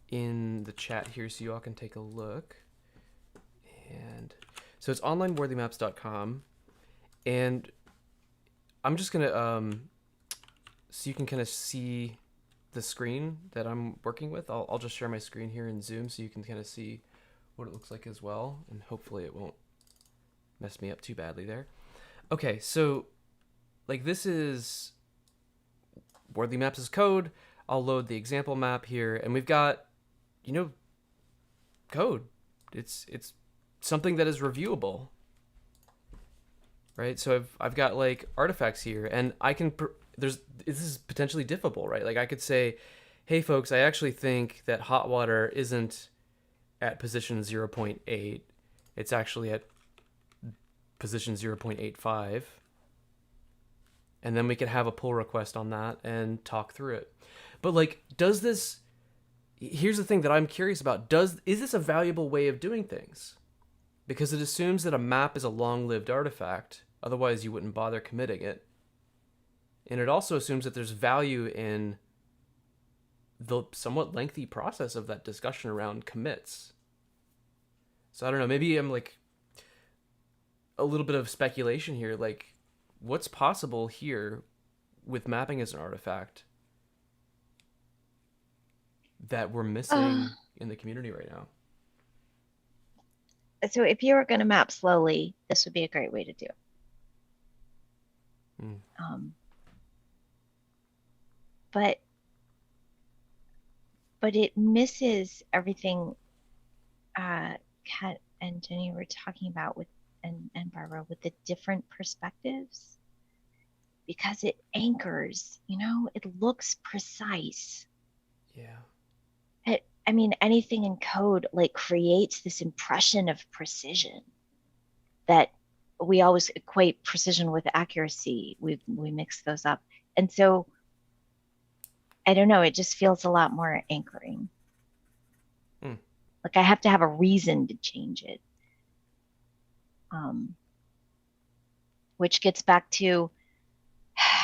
in the chat here so you all can take a look. And so it's onlinewardleymaps.com, and I'm just gonna so you can kind of see the screen that I'm working with. I'll just share my screen here in Zoom so you can kind of see what it looks like as well, and hopefully it won't mess me up too badly there. Okay, so like this is Wardley Maps as code. I'll load the example map here, and we've got, code. It's something that is reviewable, right? So I've got like artifacts here, and I can this is potentially diffable, right? Like I could say, hey folks, I actually think that hot water isn't at position 0.8, it's actually at position 0.85. And then we could have a pull request on that and talk through it. But like, here's the thing that I'm curious about. Is this a valuable way of doing things? Because it assumes that a map is a long-lived artifact. Otherwise, you wouldn't bother committing it. And it also assumes that there's value in the somewhat lengthy process of that discussion around commits. So I don't know, maybe I'm like a little bit of speculation here. Like, what's possible here with mapping as an artifact that we're missing in the community right now? So if you were going to map slowly, this would be a great way to do it. But it misses everything Kat and Jenny were talking about and Barbara, with the different perspectives, because it anchors, it looks precise. Yeah. I mean, anything in code like creates this impression of precision that we always equate precision with accuracy. We mix those up. And so, I don't know, it just feels a lot more anchoring. Like I have to have a reason to change it. Which gets back to,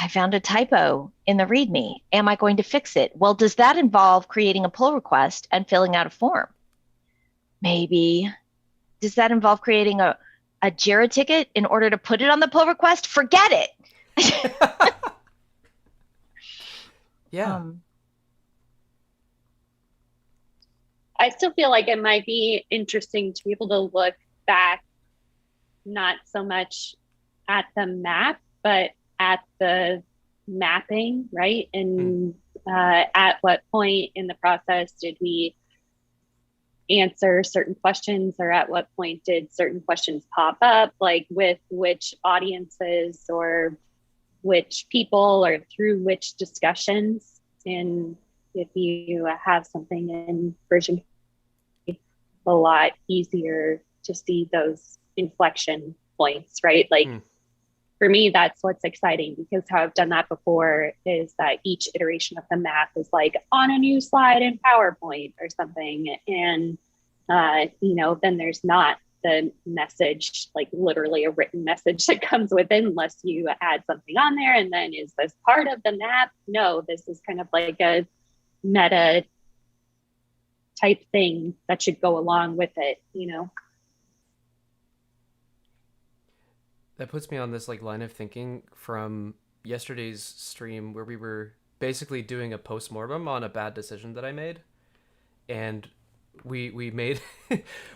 I found a typo in the README. Am I going to fix it? Well, does that involve creating a pull request and filling out a form? Maybe. Does that involve creating a JIRA ticket in order to put it on the pull request? Forget it. Yeah. I still feel like it might be interesting to be able to look back, not so much at the map, but at the mapping, right? And at what point in the process did we answer certain questions, or at what point did certain questions pop up, like with which audiences or which people or through which discussions? And if you have something in version, it's a lot easier to see those inflection points, right? Like for me, that's what's exciting, because how I've done that before is that each iteration of the map is like on a new slide in PowerPoint or something. And, then there's not the message, like literally a written message that comes with it, unless you add something on there. And then, is this part of the map? No, this is kind of like a meta type thing that should go along with it, That puts me on this like line of thinking from yesterday's stream, where we were basically doing a postmortem on a bad decision that I made. And we made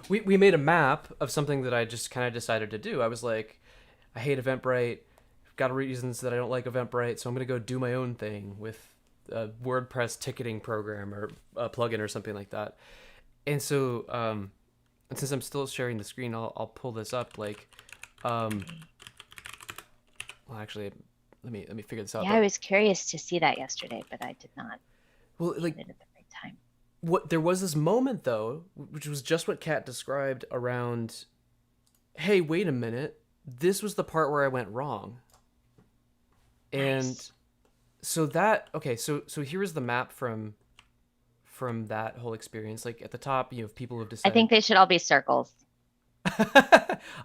we made a map of something that I just kind of decided to do. I was like, I hate Eventbrite. Got reasons that I don't like Eventbrite, so I'm gonna go do my own thing with a WordPress ticketing program or a plugin or something like that. And so, and since I'm still sharing the screen, I'll pull this up. Like, well, actually, let me figure this out. Yeah, I was curious to see that yesterday, but I did not. Well, like, it at the right time. There was this moment though, which was just what Kat described around, hey, wait a minute, this was the part where I went wrong. And Nice. so that, okay, so here is the map from that whole experience. Like at the top, people have decided. I think they should all be circles.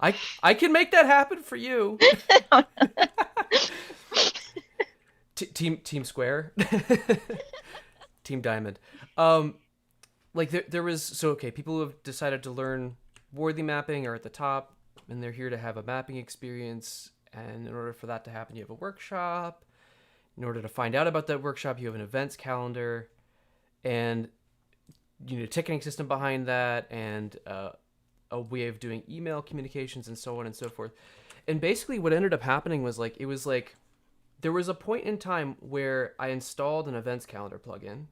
I can make that happen for you. Team Square. Team Diamond. Like there was, people who have decided to learn Wardley mapping are at the top, and they're here to have a mapping experience. And in order for that to happen, you have a workshop. In order to find out about that workshop, you have an events calendar, and a ticketing system behind that, and a way of doing email communications, and so on and so forth. And basically what ended up happening was there was a point in time where I installed an events calendar plugin,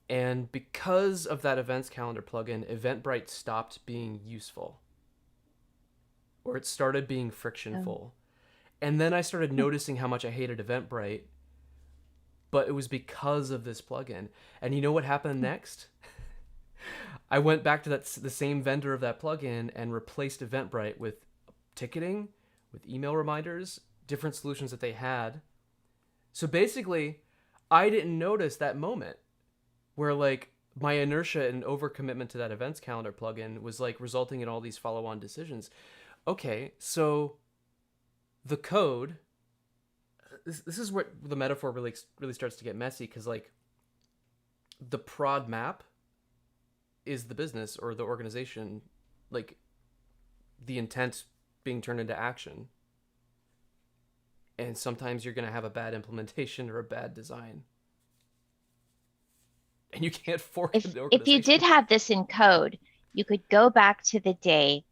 and because of that events calendar plugin, Eventbrite stopped being useful, or it started being frictionful. And then I started noticing how much I hated Eventbrite, but it was because of this plugin. And you know what happened next? I went back to the same vendor of that plugin and replaced Eventbrite with ticketing, with email reminders, different solutions that they had. So basically, I didn't notice that moment where like my inertia and overcommitment to that events calendar plugin was like resulting in all these follow-on decisions. Okay, so the code, this is where the metaphor really starts to get messy, because like the prod map is the business or the organization, like the intent being turned into action. And sometimes you're going to have a bad implementation or a bad design. And you can't fork the organization. If you did have this in code, you could go back to the day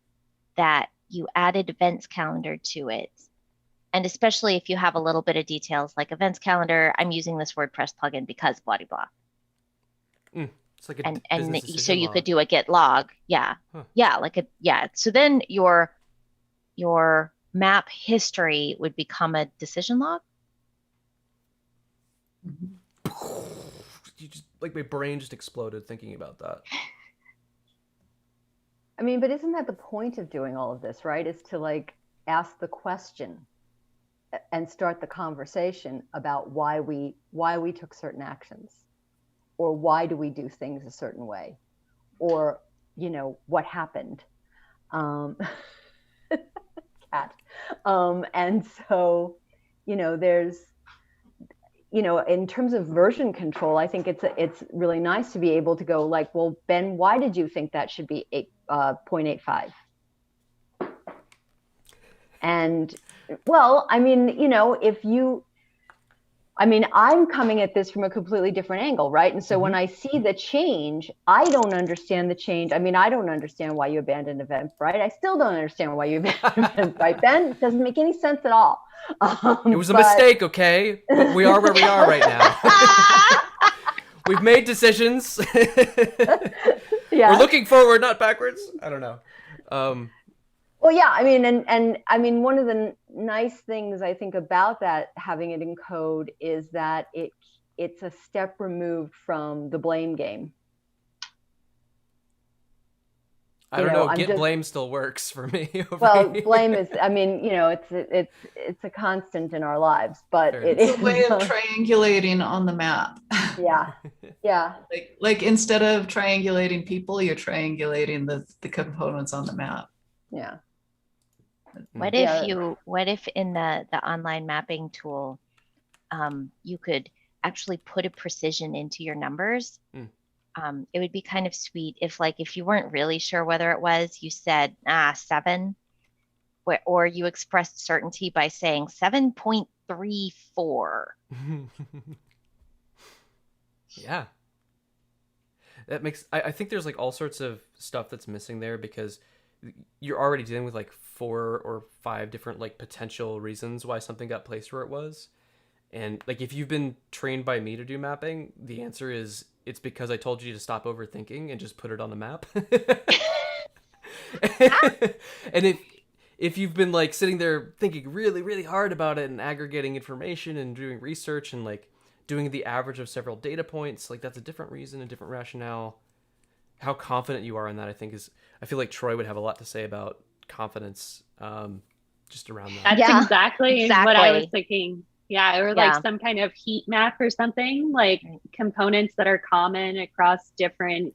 that you added events calendar to it. And especially if you have a little bit of details like events calendar, I'm using this WordPress plugin because blah, blah, blah. It's like a and so you log. could do a git log. Yeah. Huh. Yeah. So then your map history would become a decision log. You just, like, my brain just exploded thinking about that. I mean, but isn't that the point of doing all of this, right? Is to like ask the question and start the conversation about why we took certain actions, or why do we do things a certain way, or, you know, what happened. Cat. And so, you know, there's, you know, in terms of version control, I think it's really nice to be able to go like, well, Ben, why did you think that should be 0.85? And well, I mean, you know, I'm coming at this from a completely different angle, right? And so when I see the change, I don't understand the change. I mean, I don't understand why you abandoned Eventbrite. I still don't understand why you abandoned Eventbrite, Ben. It doesn't make any sense at all. It was a mistake, okay? But we are where we are right now. We've made decisions. Yeah. We're looking forward, not backwards. I don't know. Well, yeah, I mean, and I mean, one of the nice things I think about that, having it in code, is that it's a step removed from the blame game. I don't know. Git blame still works for me. Well, blame is, I mean, you know, it's a constant in our lives, but it's a way of triangulating on the map. Yeah, yeah. Like instead of triangulating people, you're triangulating the components on the map. Yeah. What if in the online mapping tool, you could actually put a precision into your numbers? It would be kind of sweet if you weren't really sure whether it was, you said 7, or you expressed certainty by saying 7.34. Yeah. That makes, I think there's like all sorts of stuff that's missing there, because you're already dealing with like 4 or 5 different like potential reasons why something got placed where it was. And like, if you've been trained by me to do mapping, the answer is it's because I told you to stop overthinking and just put it on the map. And if you've been like sitting there thinking really, really hard about it and aggregating information and doing research and like doing the average of several data points, like that's a different reason, a different rationale. How confident you are in that, I think, I feel like Troy would have a lot to say about confidence, just around that. That's exactly what I was thinking. Yeah, or like some kind of heat map or something, like components that are common across different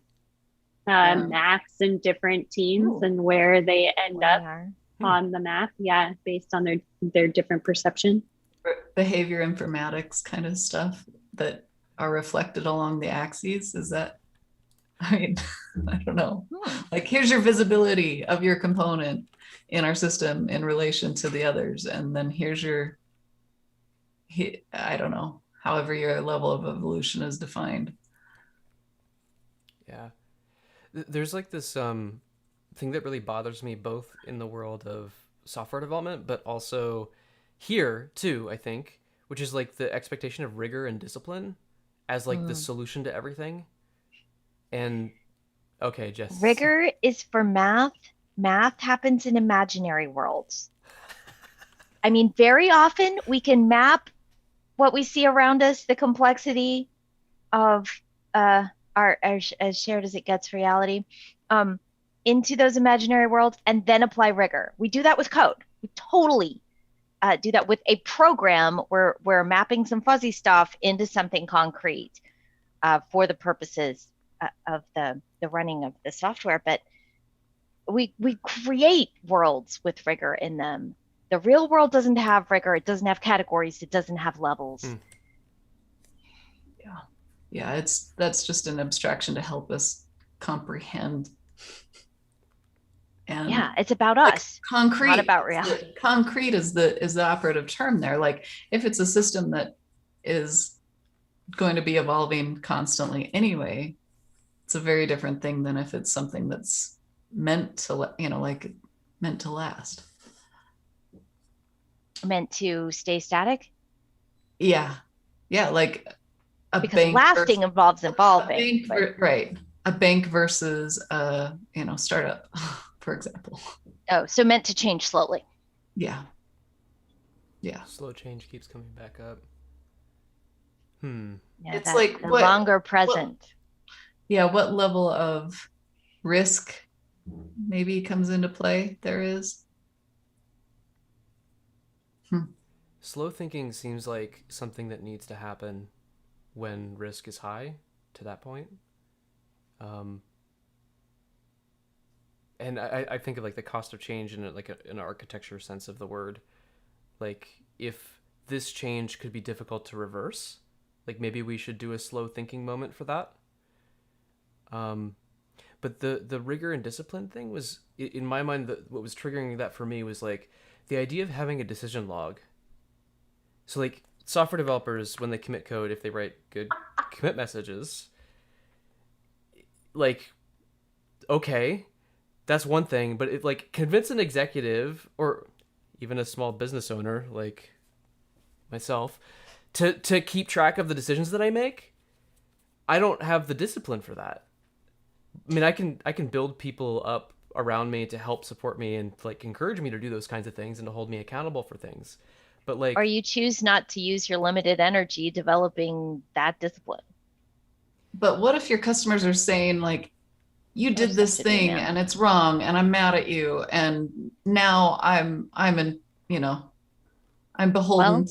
maps and different teams and where they end up on the map. Yeah, based on their different perception. Behavior informatics kind of stuff that are reflected along the axes. Is that, I mean, I don't know. Like, here's your visibility of your component in our system in relation to the others. And then here's your, I don't know, however your level of evolution is defined. Yeah. There's like this thing that really bothers me, both in the world of software development, but also here too, I think, which is like the expectation of rigor and discipline as like the solution to everything. And okay, Jess. Rigor is for math. Math happens in imaginary worlds. I mean, very often we can map what we see around us, the complexity of a are as shared as it gets reality, into those imaginary worlds, and then apply rigor. We do that with code. We totally do that with a program where we're mapping some fuzzy stuff into something concrete for the purposes of the running of the software. But we create worlds with rigor in them. The real world doesn't have rigor. It doesn't have categories. It doesn't have levels. Yeah, that's just an abstraction to help us comprehend. And yeah, it's about us. Concrete, not about reality. Concrete is the operative term there. Like if it's a system that is going to be evolving constantly anyway, it's a very different thing than if it's something that's meant to, meant to last. Meant to stay static? Yeah. Yeah, like a because bank lasting involves evolving. Right. A bank versus a startup, for example. Oh, so meant to change slowly. Yeah. Slow change keeps coming back up. Yeah, it's like the longer present. What level of risk maybe comes into play there is? Slow thinking seems like something that needs to happen when risk is high to that point. And I think of like the cost of change in an architecture sense of the word. Like if this change could be difficult to reverse, like maybe we should do a slow thinking moment for that. But the rigor and discipline thing was, in my mind, what was triggering that for me was like the idea of having a decision log. So like software developers, when they commit code, if they write good commit messages, like, okay, that's one thing, but it like convince an executive or even a small business owner like myself to keep track of the decisions that I make. I don't have the discipline for that. I mean, I can build people up around me to help support me and like encourage me to do those kinds of things and to hold me accountable for things. But like, or you choose not to use your limited energy developing that discipline. But what if your customers are saying like, you did this thing and it's wrong and I'm mad at you and now I'm beholden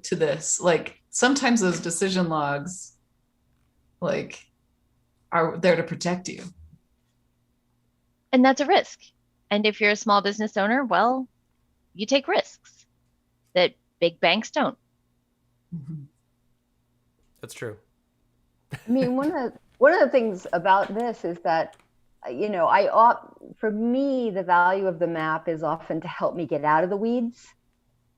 to this. Like sometimes those decision logs like are there to protect you. And that's a risk. And if you're a small business owner, well, you take risks that big banks don't. Mm-hmm. That's true. I mean, one of the things about this is that, for me, the value of the map is often to help me get out of the weeds.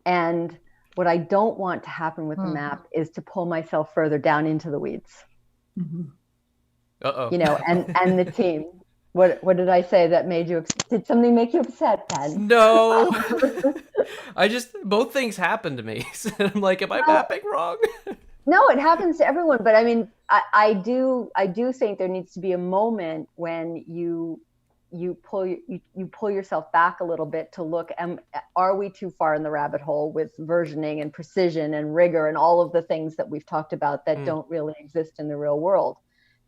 And what I don't want to happen with the map is to pull myself further down into the weeds. Mm-hmm. Uh-oh. And the team. What did I say that made you upset? Did something make you upset, Pen? No. Both things happened to me. I'm like, am I mapping wrong? No, it happens to everyone. But I mean, I do think there needs to be a moment when you pull yourself back a little bit to look, are we too far in the rabbit hole with versioning and precision and rigor and all of the things that we've talked about that don't really exist in the real world?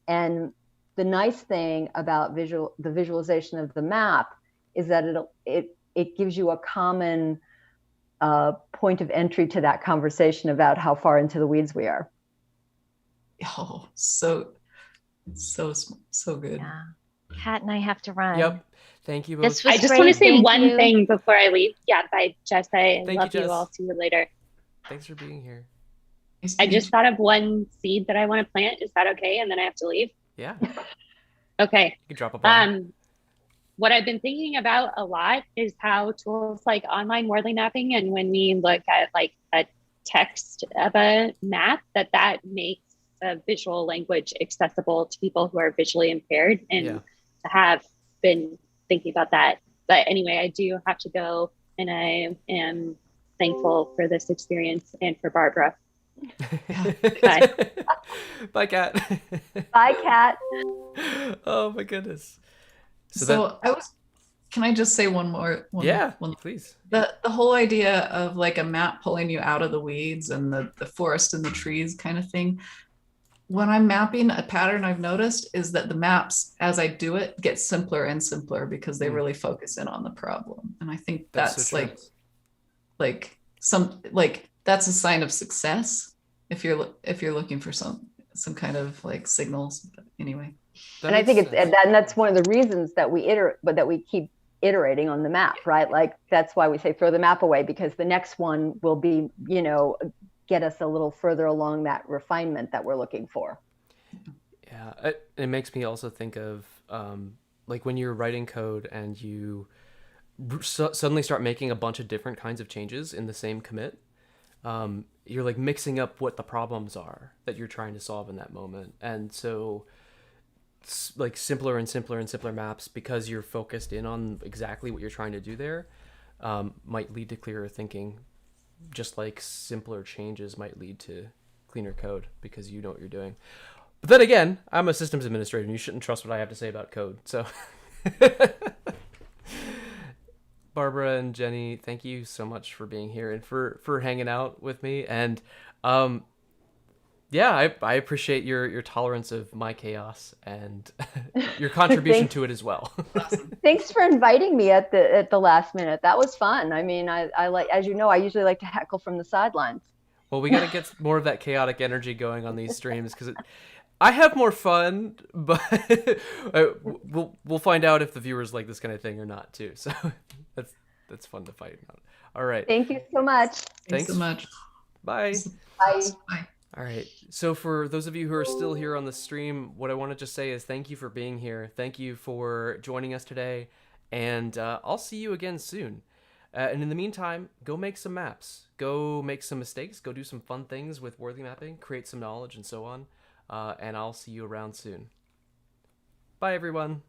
And the nice thing about the visualization of the map is that it gives you a common point of entry to that conversation about how far into the weeds we are. Oh, so good. Yeah. Kat and I have to run. Yep. Thank you both. I just want to say one thing before I leave. Yeah, bye, Jess. I love you all. See you later. Thanks for being here. I just thought of one seed that I want to plant. Is that okay? And then I have to leave? Yeah. Okay. You can drop a bomb. What I've been thinking about a lot is how tools like online Wardley mapping, and when we look at like a text of a map, that makes a visual language accessible to people who are visually impaired, and to have been thinking about that. But anyway, I do have to go, and I am thankful for this experience and for Barbara. Bye. Bye, Kat. Bye, Kat. Oh my goodness. Can I just say one more? Please. The whole idea of like a map pulling you out of the weeds and the forest and the trees kind of thing. when I'm mapping, a pattern I've noticed is that the maps, as I do it, get simpler and simpler because they really focus in on the problem. And I think that's so true. that's a sign of success if you're looking for some kind of like signals. But anyway. And I think and that's one of the reasons that we keep iterating on the map, right? Like that's why we say throw the map away, because the next one will be, get us a little further along that refinement that we're looking for. Yeah, it makes me also think of like when you're writing code and you suddenly start making a bunch of different kinds of changes in the same commit. You're like mixing up what the problems are that you're trying to solve in that moment, and so like simpler and simpler and simpler maps, because you're focused in on exactly what you're trying to do there, might lead to clearer thinking, just like simpler changes might lead to cleaner code because you know what you're doing. But then again, I'm a systems administrator and you shouldn't trust what I have to say about code. So Barbara and Jenny, thank you so much for being here and for hanging out with me. And yeah, I appreciate your tolerance of my chaos and your contribution to it as well. Thanks for inviting me at the last minute. That was fun. I mean, I like, as you know, I usually like to heckle from the sidelines. Well, we got to get more of that chaotic energy going on these streams because I have more fun, but we'll find out if the viewers like this kind of thing or not too. So that's fun to fight out. All right. Thank you so much. Thanks so much. Bye. Bye. Bye. All right. So for those of you who are still here on the stream, what I want to just say is thank you for being here. Thank you for joining us today. And I'll see you again soon. And in the meantime, go make some maps. Go make some mistakes. Go do some fun things with Wordly mapping. Create some knowledge and so on. And I'll see you around soon. Bye, everyone.